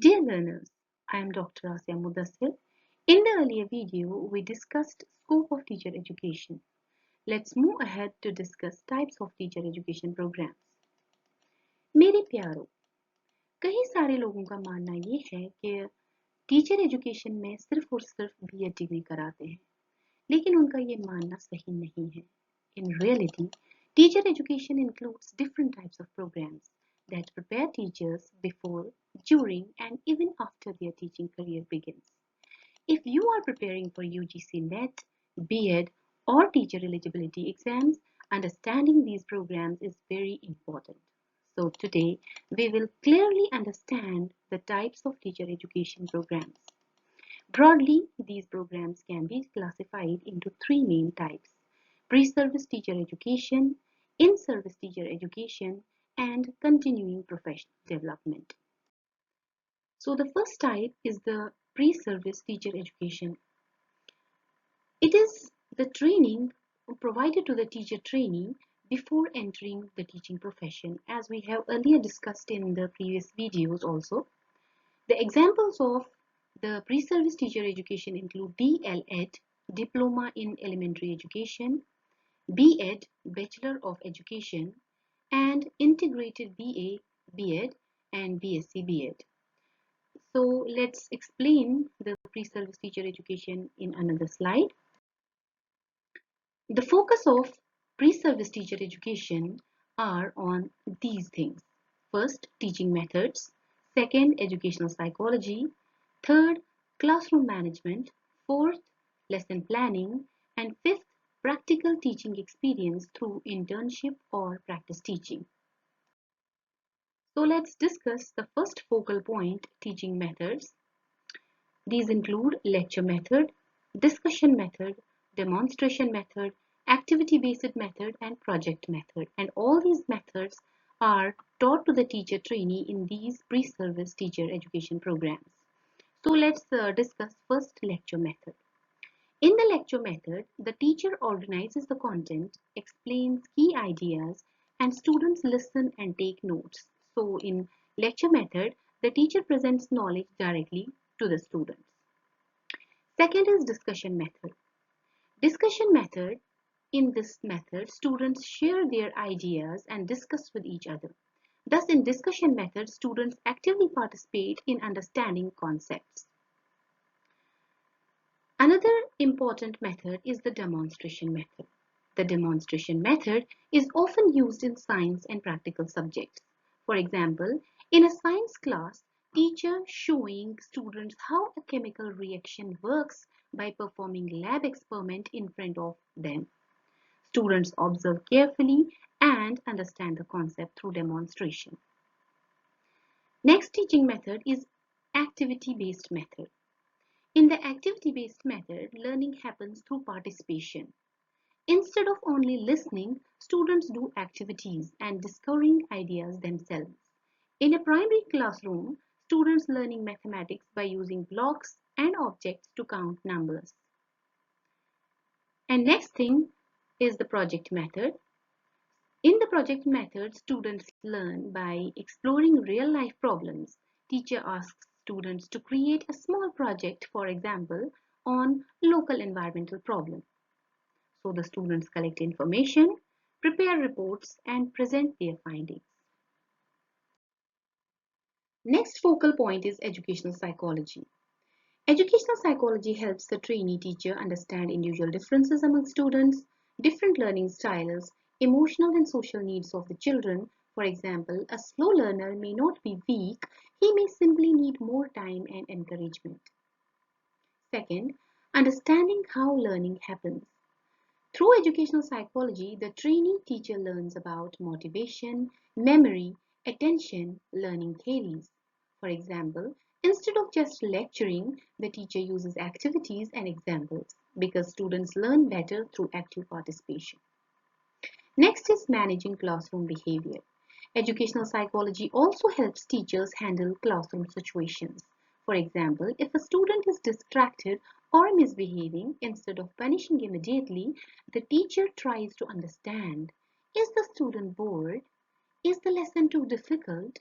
Dear learners, I am Dr. Asya Mudassir. In the earlier video, we discussed scope of teacher education. Let's move ahead to discuss types of teacher education programs. मेरे प्यारों, कई सारे लोगों का मानना ये है कि टीचर एजुकेशन में सिर्फ और सिर्फ B.Ed डिग्री कराते हैं, लेकिन उनका ये मानना सही नहीं है. In reality, teacher education includes different types of programs that prepare teachers before, during, and even after their teaching career begins. If you are preparing for UGC NET, B.Ed, or teacher eligibility exams, understanding these programs is very important. So today, we will clearly understand the types of teacher education programs. Broadly, these programs can be classified into three main types: pre-service teacher education, in-service teacher education, and continuing professional development. So the first type is the pre-service teacher education. It is the training provided to the teacher trainee before entering the teaching profession, as we have earlier discussed in the previous videos also. The examples of the pre-service teacher education include D.El.Ed, Diploma in Elementary Education, B.Ed, Bachelor of Education, and Integrated B.A, B.Ed, and B.Sc B.Ed. So let's explain the pre-service teacher education in another slide. The focus of pre-service teacher education are on these things. First, teaching methods. Second, educational psychology. Third, classroom management. Fourth, lesson planning. And fifth, practical teaching experience through internship or practice teaching. So let's discuss the first focal point, teaching methods. These include lecture method, discussion method, demonstration method, activity-based method, and project method. And all these methods are taught to the teacher trainee in these pre-service teacher education programs. So let's discuss first lecture method. In the lecture method, the teacher organizes the content, explains key ideas, and students listen and take notes. So in lecture method, the teacher presents knowledge directly to the students. Second is discussion method. Discussion method. In this method, students share their ideas and discuss with each other. Thus, in discussion method, students actively participate in understanding concepts. Another important method is the demonstration method. The demonstration method is often used in science and practical subjects. For example, in a science class, teacher showing students how a chemical reaction works by performing lab experiment in front of them. Students observe carefully and understand the concept through demonstration. Next teaching method is activity-based method. In the activity-based method, learning happens through participation. Instead of only listening, students do activities and discovering ideas themselves. In a primary classroom, students learning mathematics by using blocks and objects to count numbers. And next thing is the project method. In the project method, students learn by exploring real-life problems. Teacher asks students to create a small project, for example, on local environmental problem. So the students collect information, prepare reports, and present their findings. Next focal point is educational psychology. Educational psychology helps the trainee teacher understand individual differences among students, different learning styles, emotional and social needs of the children. For example, a slow learner may not be weak, he may simply need more time and encouragement. Second, understanding how learning happens. Through educational psychology, the trainee teacher learns about motivation, memory, attention, learning theories. For example, instead of just lecturing, the teacher uses activities and examples because students learn better through active participation. Next is managing classroom behavior. Educational psychology also helps teachers handle classroom situations. For example, if a student is distracted or misbehaving, instead of punishing immediately, the teacher tries to understand. Is the student bored? Is the lesson too difficult?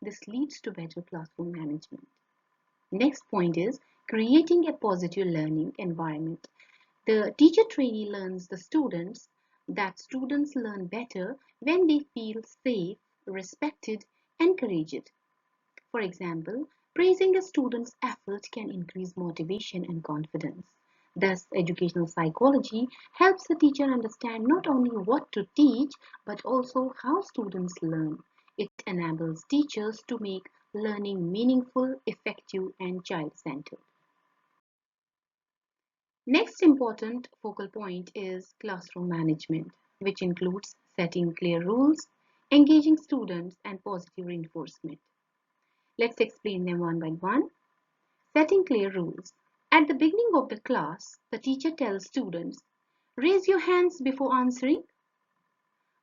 This leads to better classroom management. Next point is creating a positive learning environment. The teacher trainee learns the students that students learn better when they feel safe, respected, encouraged. For example, praising a student's effort can increase motivation and confidence. Thus, educational psychology helps the teacher understand not only what to teach but also how students learn. It enables teachers to make learning meaningful, effective, and child-centered. Next important focal point is classroom management, which includes setting clear rules, engaging students, and positive reinforcement. Let's explain them one by one. Setting clear rules. At the beginning of the class, the teacher tells students, raise your hands before answering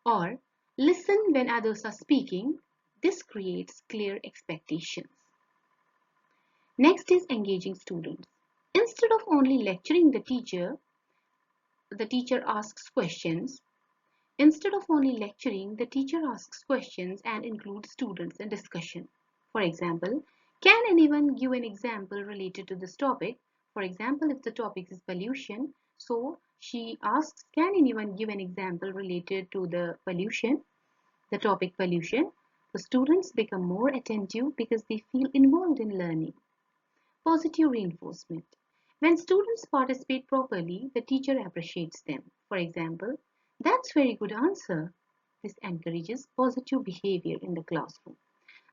or listen when others are speaking. This creates clear expectations. Next is engaging students. Instead of only lecturing the teacher asks questions. Instead of only lecturing, the teacher asks questions and includes students in discussion. For example, can anyone give an example related to this topic? For example, if the topic is pollution, so she asks, can anyone give an example related to the pollution, the topic pollution? The students become more attentive because they feel involved in learning. Positive reinforcement. When students participate properly, the teacher appreciates them. For example, that's very good answer. This encourages positive behavior in the classroom.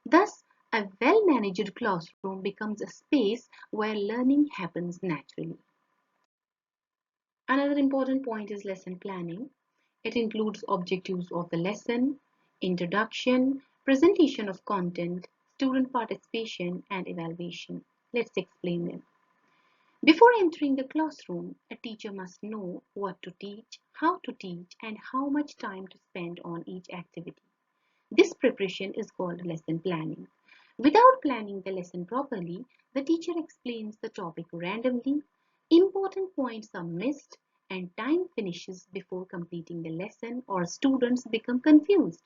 Thus, a well-managed classroom becomes a space where learning happens naturally. Another important point is lesson planning. It includes objectives of the lesson, introduction, presentation of content, student participation, and evaluation. Let's explain them. Before entering the classroom, a teacher must know what to teach, and how much time to spend on each activity. This preparation is called lesson planning. Without planning the lesson properly, the teacher explains the topic randomly, important points are missed, and time finishes before completing the lesson or students become confused.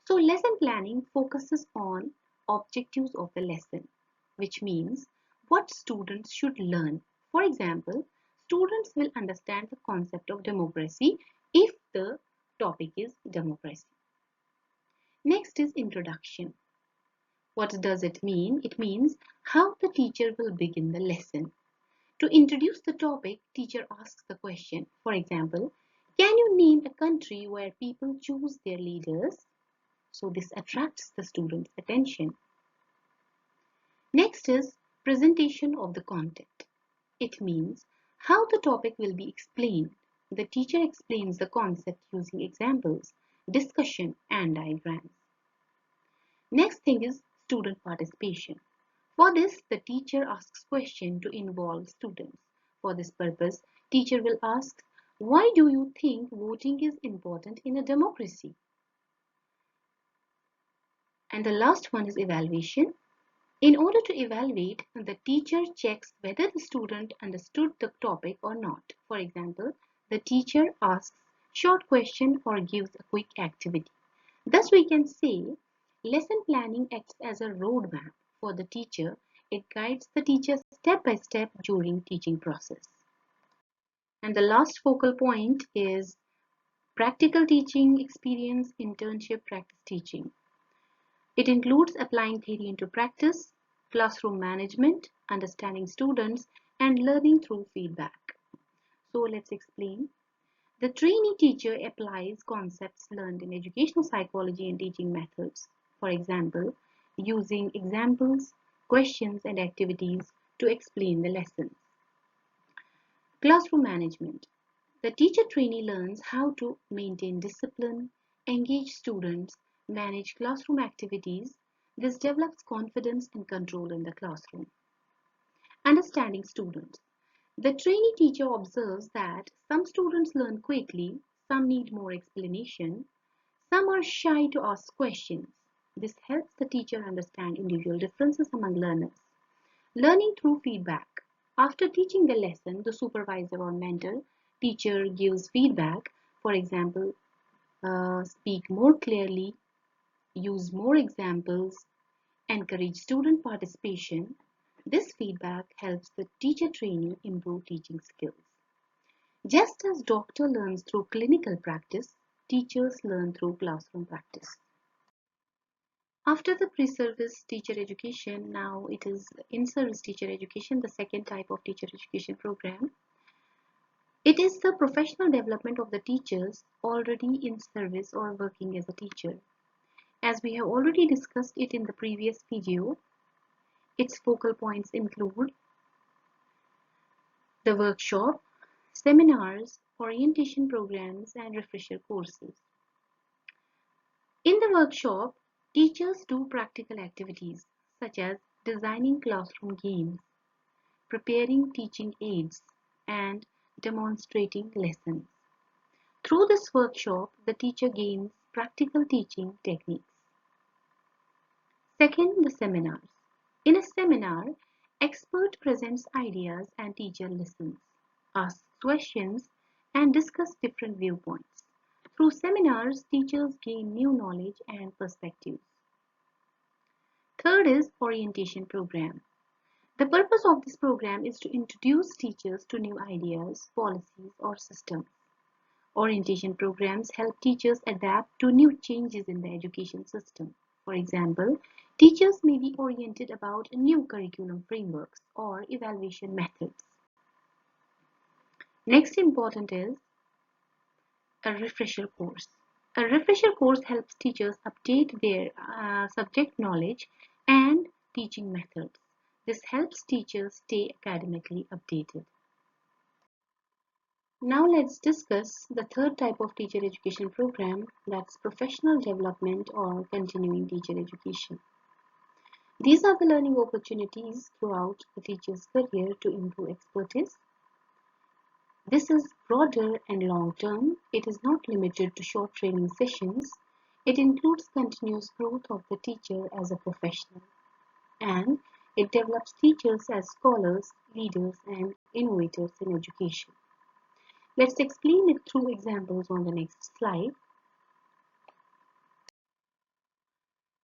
So lesson planning focuses on objectives of the lesson, which means what students should learn. For example, students will understand the concept of democracy if the topic is democracy. Next is introduction. What does it mean? It means how the teacher will begin the lesson. To introduce the topic, teacher asks the question. For example, can you name a country where people choose their leaders? So this attracts the student's attention. Next is presentation of the content. It means how the topic will be explained. The teacher explains the concept using examples, discussion, and diagrams. Next thing is student participation. For this, the teacher asks questions to involve students. For this purpose, teacher will ask, why do you think voting is important in a democracy? And the last one is evaluation. In order to evaluate, the teacher checks whether the student understood the topic or not. For example, the teacher asks short question or gives a quick activity. Thus, we can say lesson planning acts as a roadmap for the teacher. It guides the teacher step by step during teaching process. And the last focal point is practical teaching experience, internship, practice teaching. It includes applying theory into practice, classroom management, understanding students, and learning through feedback. So let's explain. The trainee teacher applies concepts learned in educational psychology and teaching methods. For example, using examples, questions, and activities to explain the lessons. Classroom management. The teacher trainee learns how to maintain discipline, engage students, manage classroom activities. This develops confidence and control in the classroom. Understanding students. The trainee teacher observes that some students learn quickly, some need more explanation, some are shy to ask questions. This helps the teacher understand individual differences among learners. Learning through feedback. After teaching the lesson, the supervisor or mentor teacher gives feedback. For example, speak more clearly, use more examples, encourage student participation. This feedback helps the teacher trainee improve teaching skills. Just as doctor learns through clinical practice, teachers learn through classroom practice. After the pre-service teacher education, now it is in-service teacher education, the second type of teacher education program. It is the professional development of the teachers already in service or working as a teacher. As we have already discussed it in the previous video, its focal points include the workshop, seminars, orientation programs, and refresher courses. In the workshop, teachers do practical activities such as designing classroom games, preparing teaching aids, and demonstrating lessons. Through this workshop, the teacher gains practical teaching techniques. Second, the seminars. In a seminar, expert presents ideas and teacher listens, asks questions, and discusses different viewpoints. Through seminars, teachers gain new knowledge and perspectives. Third is orientation program. The purpose of this program is to introduce teachers to new ideas, policies, or systems. Orientation programs help teachers adapt to new changes in the education system. For example, teachers may be oriented about new curriculum frameworks or evaluation methods. Next important is a refresher course. A refresher course helps teachers update their subject knowledge and teaching methods. This helps teachers stay academically updated. Now let's discuss the third type of teacher education program, that's professional development or continuing teacher education. These are the learning opportunities throughout the teacher's career to improve expertise. This is broader and long-term. It is not limited to short training sessions. It includes continuous growth of the teacher as a professional, and it develops teachers as scholars, leaders, and innovators in education. Let's explain it through examples on the next slide.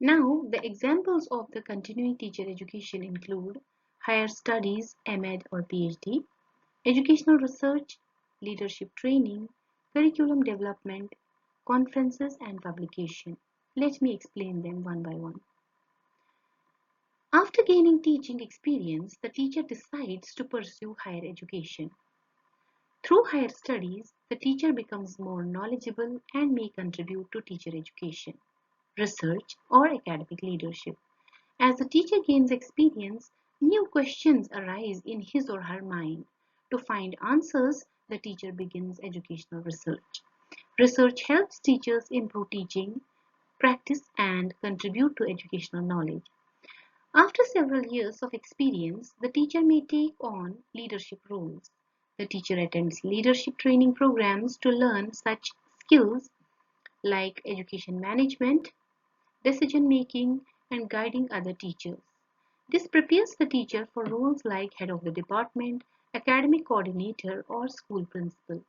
Now, the examples of the continuing teacher education include higher studies, M.Ed or PhD, educational research, leadership training, curriculum development, conferences and publication. Let me explain them one by one. After gaining teaching experience, the teacher decides to pursue higher education. Through higher studies, the teacher becomes more knowledgeable and may contribute to teacher education, research, or academic leadership. As the teacher gains experience, new questions arise in his or her mind. To find answers, the teacher begins educational research. Research helps teachers improve teaching, practice, and contribute to educational knowledge. After several years of experience, the teacher may take on leadership roles. The teacher attends leadership training programs to learn such skills like education management, decision making, and guiding other teachers. This prepares the teacher for roles like head of the department, academic coordinator, or school principal.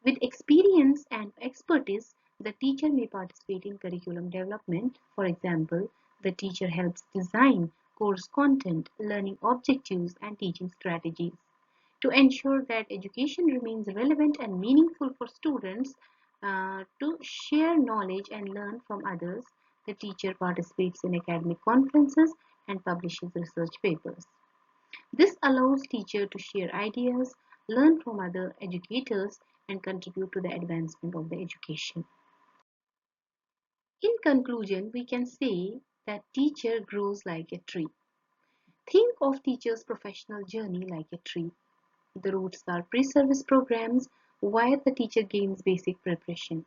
With experience and expertise, the teacher may participate in curriculum development. For example, the teacher helps design course content, learning objectives, and teaching strategies. To ensure that education remains relevant and meaningful for students, to share knowledge and learn from others, the teacher participates in academic conferences and publishes research papers. This allows teachers to share ideas, learn from other educators, and contribute to the advancement of the education. In conclusion, we can say that teacher grows like a tree. Think of teacher's professional journey like a tree. The roots are pre-service programs where the teacher gains basic preparation.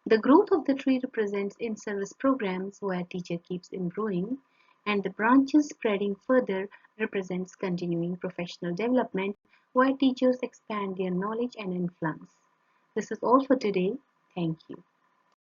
The growth of the tree represents in-service programs where teacher keeps improving, and the branches spreading further represents continuing professional development where teachers expand their knowledge and influence. This is all for today. Thank you.